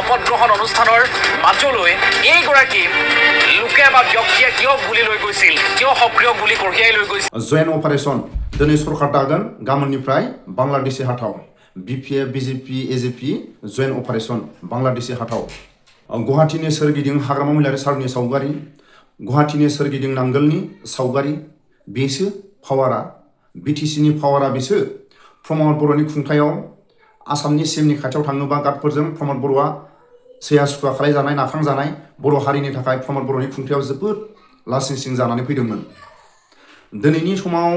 শপত গ্ৰহণ অনুষ্ঠানৰ মাজলৈ এইগৰাকী লোকে বা ব্যক্তিয়ে কিয় গুলি লৈ গৈছিল, কিয় সক্ৰিয় গুলি কঢ়িয়াই লৈ গৈছিল। জয়েন্ট অপাरेशन दिनै सरकार दागोन गाबोननिफ्राय बांलादेशि हाथाव BPF BJP AJP जয়েন্ट operation Bangladeshi हाथाव गुवाहाटीनि सोरगिदिं हाग्रामा महिलारि सारनि सावगारि गुवाहाटीनि सोरगिदिं नांगोलनि सावगारि बेसो फावारा BTCनि फावारा बेसो प्रमद बर'नि खुंथायाव आसामनि सिमनि खाथियाव थाङोबा गार्डफोरजों प्रमद बर'आ सैया सुखुवा खालायजानाय नाखांजानाय बर' हारिनि थाखाय प्रमद बर'नि खुंथायाव जोबोद लासिंसिं जानानै फैदोंमोन। दिनैनि समाव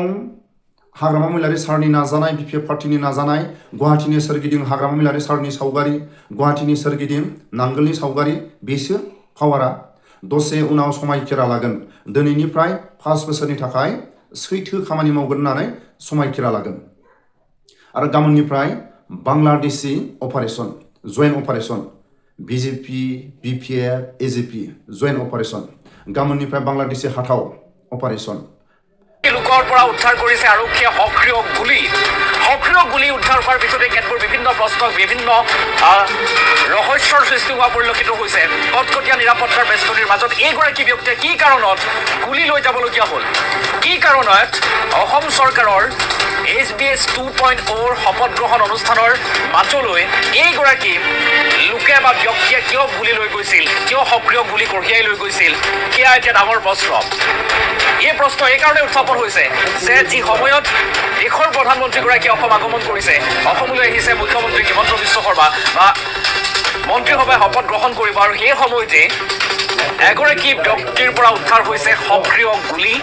हाग्रामा महिलारि सारनि नाजानाय BPF पार्टीनि नाजानाय गुवाहाटीनि सोरगिदिं हाग्रामा महिलारि सारनि सावगारि गुवाहाटीनि सोरगिदिं नांगोलनि सावगारि बेसो पावारा दसे उनाव समायखिरा लागोन। दिनैनिफ्राय 5 बोसोरनि थाखाय सैथो खामानि मावगोन होननानै समायखिरा लागोन आरो गाबोननिफ्राय Bangladeshi operation joint operation BJP BPF AJP joint operation गाबोननिफ्राय बांलादेशि हाथाव अपारेशन লোকৰ পৰা উদ্ধাৰ কৰিছে আৰক্ষীয়ে সক্ৰিয় গুলি উদ্ধাৰ হোৱাৰ পিছতে কেতবোৰ বিভিন্ন প্ৰশ্নক বিভিন্ন ৰহস্যৰ সৃষ্টি হোৱা পৰিলক্ষিত হৈছে। কটকটীয়া নিৰাপত্তাৰ বেষ্টনীৰ মাজত এইগৰাকী ব্যক্তিয়ে কি কাৰণত গুলি লৈ যাবলগীয়া হ'ল, কি কাৰণত অসম চৰকাৰৰ HBS 2.0 শপত গ্ৰহণ অনুষ্ঠানৰ মাজলৈ এইগৰাকী লোকে বা ব্যক্তিয়ে কিয় গুলি লৈ গৈছিল, কিয় সক্ৰিয় গুলি কঢ়িয়াই লৈ গৈছিল, সেয়া এতিয়া ডাঙৰ প্ৰশ্ন। এই প্ৰশ্ন এইকাৰণে উত্থাপন হৈছে যে যি সময়ত দেশৰ প্ৰধানমন্ত্ৰীগৰাকী অসম আগমন কৰিছে, অসমলৈ আহিছে মুখ্যমন্ত্ৰী হিমন্ত বিশ্ব শৰ্মা বা মন্ত্ৰীসভাই শপত গ্ৰহণ কৰিব আৰু সেই সময়তে এগৰাকী ব্যক্তিৰ পৰা উদ্ধাৰ হৈছে সক্ৰিয় গুলি।